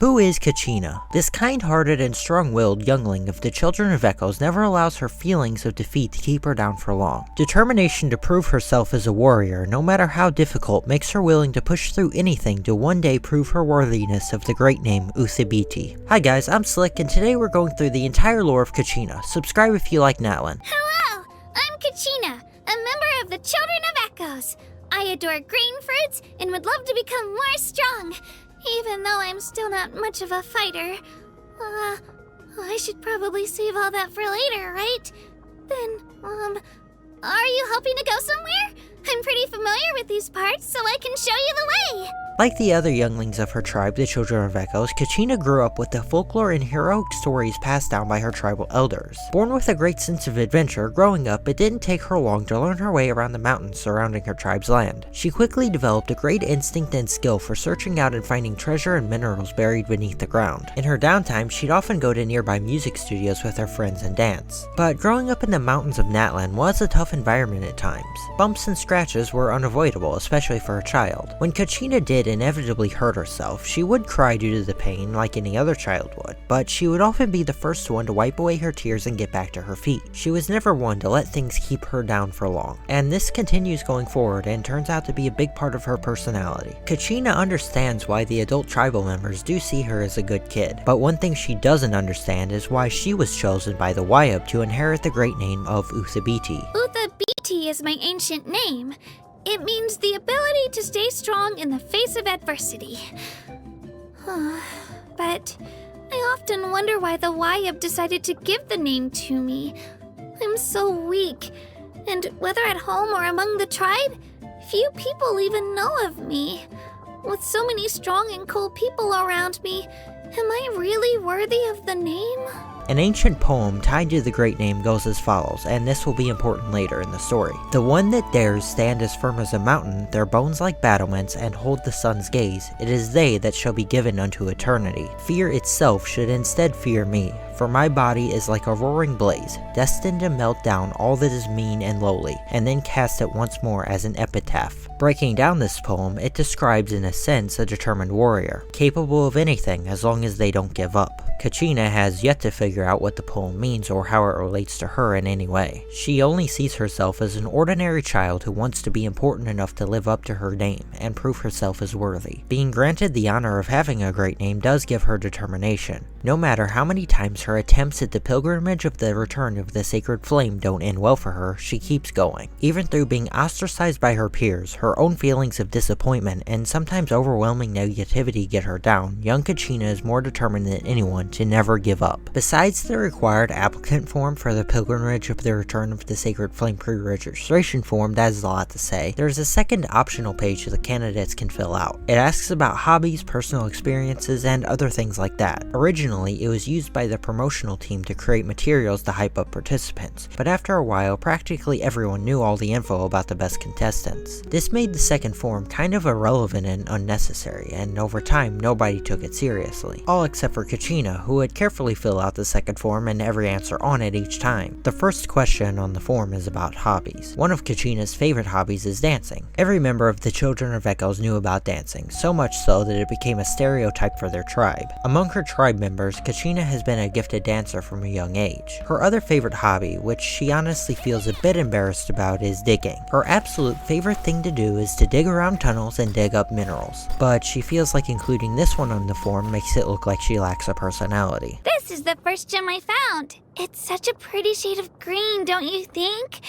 Who is Kachina? This kind-hearted and strong-willed youngling of the Children of Echoes never allows her feelings of defeat to keep her down for long. Determination to prove herself as a warrior, no matter how difficult, makes her willing to push through anything to one day prove her worthiness of the great name Uthabiti. Hi guys, I'm Slick, and today we're going through the entire lore of Kachina. Subscribe if you like Natlan. Hello! I'm Kachina, a member of the Children of Echoes. I adore green fruits and would love to become more strong. Even though I'm still not much of a fighter. I should probably save all that for later, right? Then, are you hoping to go somewhere? I'm pretty familiar with these parts, so I can show you the way! Like the other younglings of her tribe, the Children of Echoes, Kachina grew up with the folklore and heroic stories passed down by her tribal elders. Born with a great sense of adventure, growing up, it didn't take her long to learn her way around the mountains surrounding her tribe's land. She quickly developed a great instinct and skill for searching out and finding treasure and minerals buried beneath the ground. In her downtime, she'd often go to nearby music studios with her friends and dance. But growing up in the mountains of Natlan was a tough environment at times. Bumps and scratches were unavoidable, especially for a child. When Kachina did inevitably hurt herself, she would cry due to the pain like any other child would, but she would often be the first one to wipe away her tears and get back to her feet. She was never one to let things keep her down for long, and this continues going forward and turns out to be a big part of her personality. Kachina understands why the adult tribal members do see her as a good kid, but one thing she doesn't understand is why she was chosen by the Wayub to inherit the great name of Uthabiti. Uthabiti is my ancient name. It means the ability to stay strong in the face of adversity. But I often wonder why the Wayub decided to give the name to me. I'm so weak, and whether at home or among the tribe, few people even know of me. With so many strong and cool people around me, am I really worthy of the name? An ancient poem tied to the great name goes as follows, and this will be important later in the story. The one that dares stand as firm as a mountain, their bones like battlements, and hold the sun's gaze, it is they that shall be given unto eternity. Fear itself should instead fear me, for my body is like a roaring blaze, destined to melt down all that is mean and lowly, and then cast it once more as an epitaph. Breaking down this poem, it describes in a sense a determined warrior, capable of anything as long as they don't give up. Kachina has yet to figure out what the poem means or how it relates to her in any way. She only sees herself as an ordinary child who wants to be important enough to live up to her name and prove herself as worthy. Being granted the honor of having a great name does give her determination. No matter how many times her attempts at the pilgrimage of the return of the sacred flame don't end well for her, she keeps going. Even through being ostracized by her peers, her own feelings of disappointment and sometimes overwhelming negativity get her down, young Kachina is more determined than anyone to never give up. Besides the required applicant form for the pilgrimage of the return of the sacred flame pre-registration form that has a lot to say, there's a second optional page that the candidates can fill out. It asks about hobbies, personal experiences, and other things like that. Originally, it was used by the promotional team to create materials to hype up participants, but after a while, practically everyone knew all the info about the best contestants. This made the second form kind of irrelevant and unnecessary, and over time, nobody took it seriously. All except for Kachina, who would carefully fill out the second form and every answer on it each time. The first question on the form is about hobbies. One of Kachina's favorite hobbies is dancing. Every member of the Children of Echoes knew about dancing, so much so that it became a stereotype for their tribe. Among her tribe members, Kachina has been a gifted dancer from a young age. Her other favorite hobby, which she honestly feels a bit embarrassed about, is digging. Her absolute favorite thing to do is to dig around tunnels and dig up minerals, but she feels like including this one on the form makes it look like she lacks a personality. This is the first gem I found. It's such a pretty shade of green, don't you think?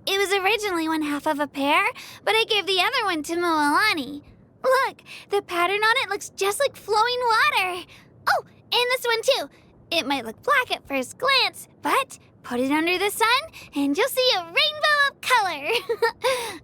It was originally one half of a pear, but I gave the other one to Moalani. Look, the pattern on it looks just like flowing water. Oh, and this one too. It might look black at first glance, but put it under the sun and you'll see a rainbow of color.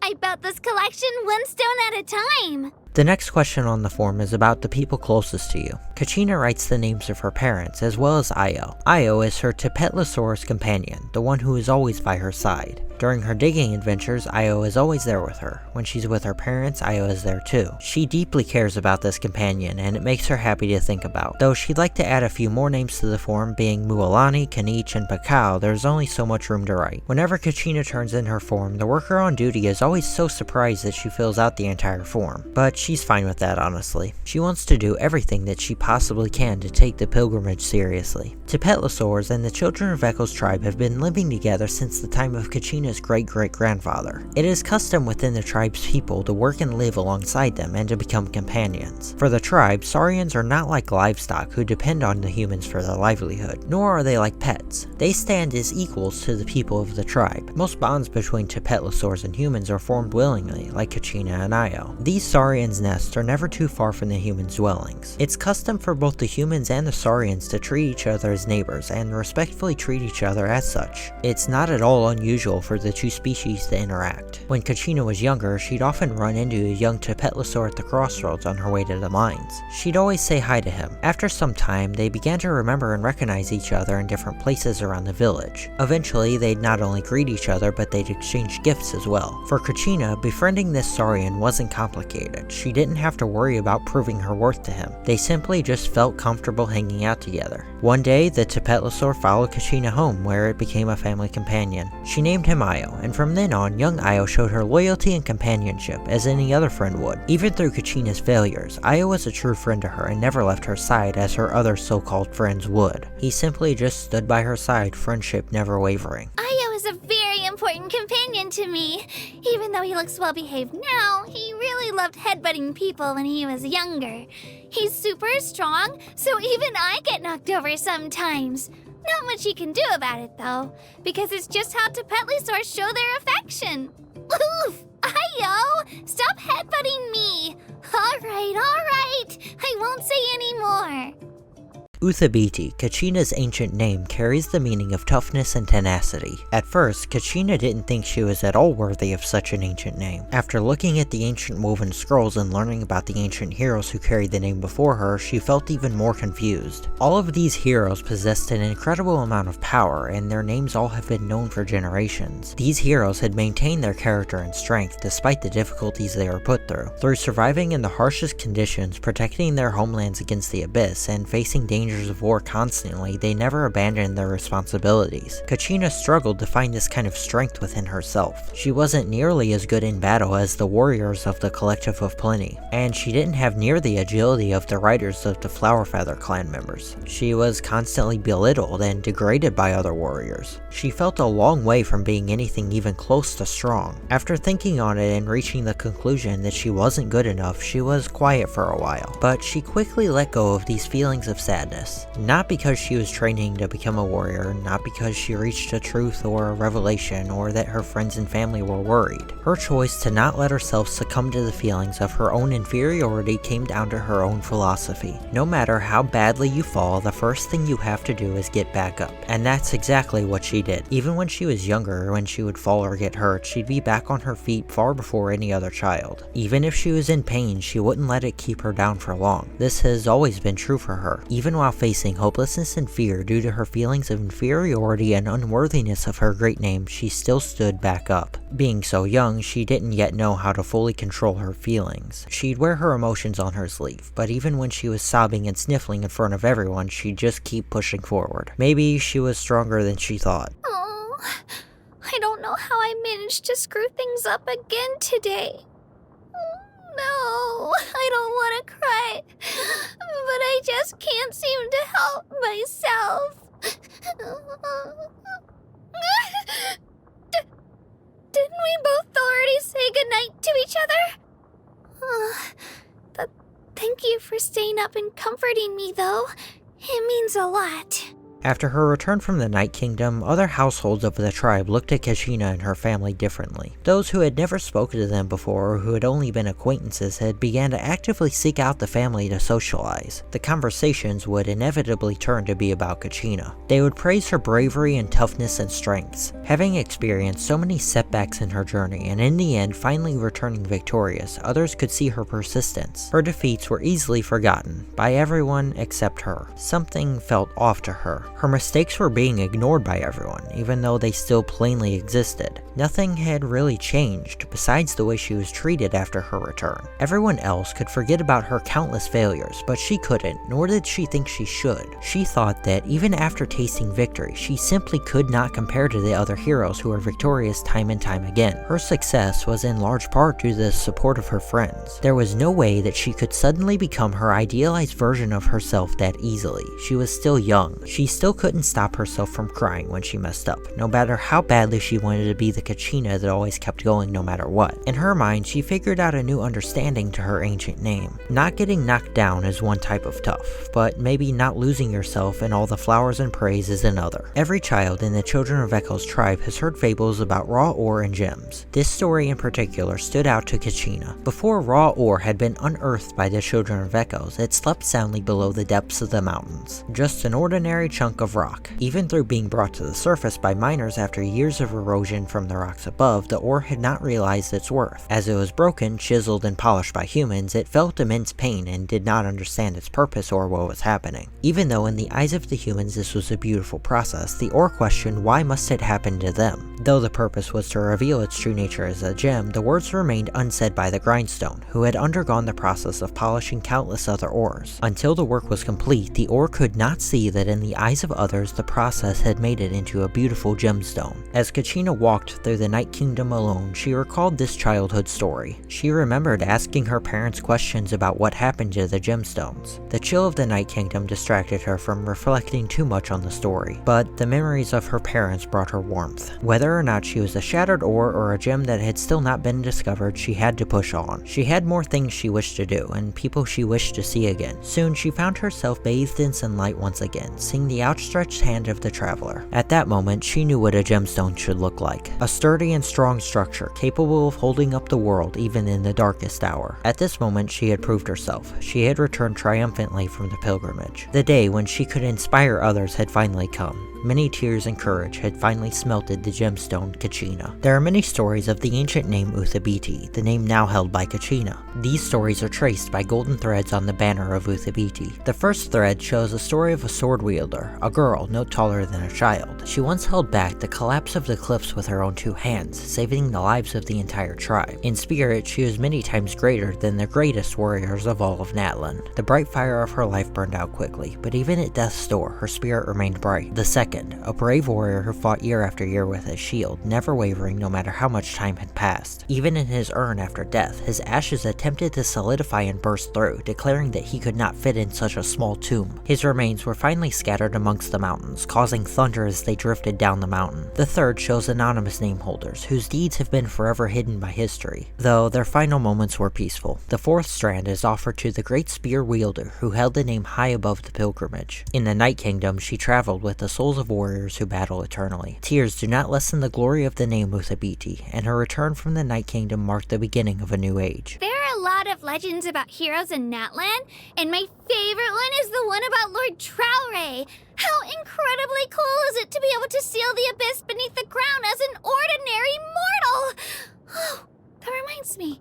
I built this collection one stone at a time. The next question on the form is about the people closest to you. Kachina writes the names of her parents, as well as Io. Io is her Tepetlosaurus companion, the one who is always by her side. During her digging adventures, Io is always there with her. When she's with her parents, Io is there too. She deeply cares about this companion, and it makes her happy to think about. Though she'd like to add a few more names to the form, being Mualani, Kanich, and Pakao, there's only so much room to write. Whenever Kachina turns in her form, the worker on duty is always so surprised that she fills out the entire form. But she's fine with that, honestly. She wants to do everything that she possibly can to take the pilgrimage seriously. Tepetlosaurs and the children of Echo's tribe have been living together since the time of Kachina's great-great-grandfather. It is custom within the tribe's people to work and live alongside them and to become companions. For the tribe, Saurians are not like livestock who depend on the humans for their livelihood, nor are they like pets. They stand as equals to the people of the tribe. Most bonds between Tepetlosaurs and humans are formed willingly, like Kachina and Io. These Saurians' nests are never too far from the humans' dwellings. It's custom for both the humans and the Saurians to treat each other as neighbors and respectfully treat each other as such. It's not at all unusual for the two species to interact. When Kachina was younger, she'd often run into a young Tepetlosaur at the crossroads on her way to the mines. She'd always say hi to him. After some time, they began to remember and recognize each other in different places around the village. Eventually, they'd not only greet each other, but they'd exchange gifts as well. For Kachina, befriending this Saurian wasn't complicated. She didn't have to worry about proving her worth to him. They simply just felt comfortable hanging out together. One day, the Tepetlosaur followed Kachina home, where it became a family companion. She named him Io, and from then on, young Io showed her loyalty and companionship as any other friend would. Even through Kachina's failures, Io was a true friend to her and never left her side as her other so-called friends would. He simply just stood by her side, friendship never wavering. Io is a very important companion to me. Even though he looks well behaved now, he really loved headbutting people when he was younger. He's super strong, so even I get knocked over sometimes. Not much you can do about it though, because it's just how Tepetlosaurs show their affection. Oof! Io! Stop headbutting me! Alright, I won't say any more. Uthabiti, Kachina's ancient name, carries the meaning of toughness and tenacity. At first, Kachina didn't think she was at all worthy of such an ancient name. After looking at the ancient woven scrolls and learning about the ancient heroes who carried the name before her, she felt even more confused. All of these heroes possessed an incredible amount of power, and their names all have been known for generations. These heroes had maintained their character and strength despite the difficulties they were put through. Through surviving in the harshest conditions, protecting their homelands against the abyss, and facing dangers of war constantly, they never abandoned their responsibilities. Kachina struggled to find this kind of strength within herself. She wasn't nearly as good in battle as the warriors of the Collective of Plenty, and she didn't have near the agility of the riders of the Flowerfeather clan members. She was constantly belittled and degraded by other warriors. She felt a long way from being anything even close to strong. After thinking on it and reaching the conclusion that she wasn't good enough, she was quiet for a while, but she quickly let go of these feelings of sadness. Not because she was training to become a warrior, not because she reached a truth or a revelation, or that her friends and family were worried. Her choice to not let herself succumb to the feelings of her own inferiority came down to her own philosophy. No matter how badly you fall, the first thing you have to do is get back up. And that's exactly what she did. Even when she was younger, when she would fall or get hurt, she'd be back on her feet far before any other child. Even if she was in pain, she wouldn't let it keep her down for long. This has always been true for her. Even while facing hopelessness and fear due to her feelings of inferiority and unworthiness of her great name, she still stood back up. Being so young, she didn't yet know how to fully control her feelings. She'd wear her emotions on her sleeve, but even when she was sobbing and sniffling in front of everyone, she'd just keep pushing forward. Maybe she was stronger than she thought. Oh, I don't know how I managed to screw things up again today. No, I don't want to cry, but I just can't seem to help myself. Didn't we both already say goodnight to each other? Thank you for staying up and comforting me, though. It means a lot. After her return from the Night Kingdom, other households of the tribe looked at Kachina and her family differently. Those who had never spoken to them before or who had only been acquaintances had began to actively seek out the family to socialize. The conversations would inevitably turn to be about Kachina. They would praise her bravery and toughness and strengths. Having experienced so many setbacks in her journey and in the end finally returning victorious, others could see her persistence. Her defeats were easily forgotten by everyone except her. Something felt off to her. Her mistakes were being ignored by everyone, even though they still plainly existed. Nothing had really changed, besides the way she was treated after her return. Everyone else could forget about her countless failures, but she couldn't, nor did she think she should. She thought that even after tasting victory, she simply could not compare to the other heroes who were victorious time and time again. Her success was in large part due to the support of her friends. There was no way that she could suddenly become her idealized version of herself that easily. She was still young. She still couldn't stop herself from crying when she messed up, no matter how badly she wanted to be the Kachina that always kept going no matter what. In her mind, she figured out a new understanding to her ancient name. Not getting knocked down is one type of tough, but maybe not losing yourself in all the flowers and praise is another. Every child in the Children of Echo's tribe has heard fables about raw ore and gems. This story in particular stood out to Kachina. Before raw ore had been unearthed by the Children of Echoes, it slept soundly below the depths of the mountains. Just an ordinary chunk of rock. Even through being brought to the surface by miners after years of erosion from the rocks above, the ore had not realized its worth. As it was broken, chiseled, and polished by humans, it felt immense pain and did not understand its purpose or what was happening. Even though in the eyes of the humans this was a beautiful process, the ore questioned why must it happen to them. Though the purpose was to reveal its true nature as a gem, the words remained unsaid by the grindstone, who had undergone the process of polishing countless other ores. Until the work was complete, the ore could not see that in the eyes of others the process had made it into a beautiful gemstone. As Kachina walked through the Night Kingdom alone, she recalled this childhood story. She remembered asking her parents questions about what happened to the gemstones. The chill of the Night Kingdom distracted her from reflecting too much on the story, but the memories of her parents brought her warmth. Whether or not she was a shattered ore or a gem that had still not been discovered, she had to push on. She had more things she wished to do, and people she wished to see again. Soon she found herself bathed in sunlight once again, seeing the outstretched hand of the traveler. At that moment, she knew what a gemstone should look like. A sturdy and strong structure, capable of holding up the world even in the darkest hour. At this moment, she had proved herself. She had returned triumphantly from the pilgrimage. The day when she could inspire others had finally come. Many tears and courage had finally smelted the gemstone Kachina. There are many stories of the ancient name Uthabiti, the name now held by Kachina. These stories are traced by golden threads on the banner of Uthabiti. The first thread shows a story of a sword wielder, a girl no taller than a child. She once held back the collapse of the cliffs with her own two hands, saving the lives of the entire tribe. In spirit, she was many times greater than the greatest warriors of all of Natlan. The bright fire of her life burned out quickly, but even at death's door, her spirit remained bright. The second, a brave warrior who fought year after year with his shield, never wavering no matter how much time had passed. Even in his urn after death, his ashes attempted to solidify and burst through, declaring that he could not fit in such a small tomb. His remains were finally scattered amongst the mountains, causing thunder as they drifted down the mountain. The third shows anonymous name holders, whose deeds have been forever hidden by history, though their final moments were peaceful. The fourth strand is offered to the great spear wielder, who held the name high above the pilgrimage. In the Night Kingdom, she traveled with the souls of warriors who battle eternally. Tears do not lessen the glory of the name Uthabiti, and her return from the Night Kingdom marked the beginning of a new age. There are a lot of legends about heroes in Natlan, and my favorite one is the one about Lord Trowray. How incredibly cool is it to be able to seal the abyss beneath the ground as an ordinary mortal? Oh, that reminds me.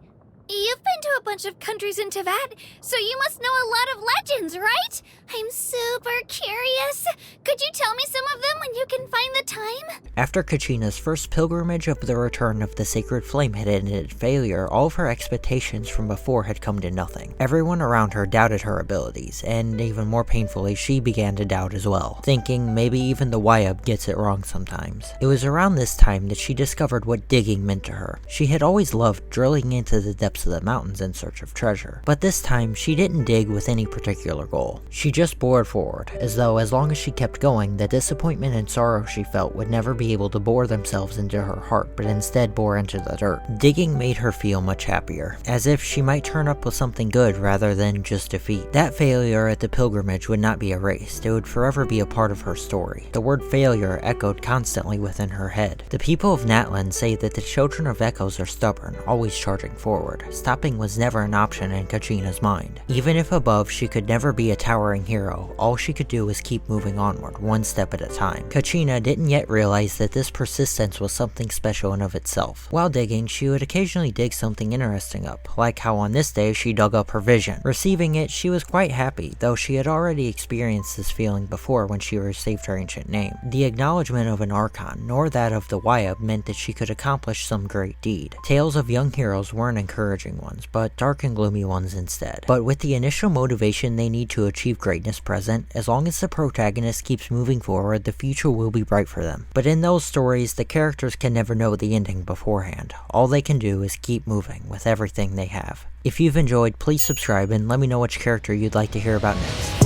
You've been to a bunch of countries in Tibet, so you must know a lot of legends, right? I'm super curious. Could you tell me some of them when you can find the time? After Kachina's first pilgrimage of the return of the sacred flame had ended failure, all of her expectations from before had come to nothing. Everyone around her doubted her abilities, and even more painfully, she began to doubt as well, thinking maybe even the Wayab gets it wrong sometimes. It was around this time that she discovered what digging meant to her. She had always loved drilling into the depths of the mountains in search of treasure, but this time she didn't dig with any particular goal. She just bored forward, as though as long as she kept going, the disappointment and sorrow she felt would never be able to bore themselves into her heart, but instead bore into the dirt. Digging made her feel much happier, as if she might turn up with something good rather than just defeat. That failure at the pilgrimage would not be erased, it would forever be a part of her story. The word failure echoed constantly within her head. The people of Natlan say that the Children of Echoes are stubborn, always charging forward. Stopping was never an option in Kachina's mind. Even if above she could never be a towering hero, all she could do was keep moving onward, one step at a time. Kachina didn't yet realize that this persistence was something special in of itself. While digging, she would occasionally dig something interesting up, like how on this day she dug up her vision. Receiving it, she was quite happy, though she had already experienced this feeling before when she received her ancient name. The acknowledgement of an Archon, nor that of the Wyab, meant that she could accomplish some great deed. Tales of young heroes weren't encouraging ones, but dark and gloomy ones instead. But with the initial motivation they need to achieve greatness present, as long as the protagonist keeps moving forward, the future will be bright for them. But in those stories, the characters can never know the ending beforehand. All they can do is keep moving with everything they have. If you've enjoyed, please subscribe and let me know which character you'd like to hear about next.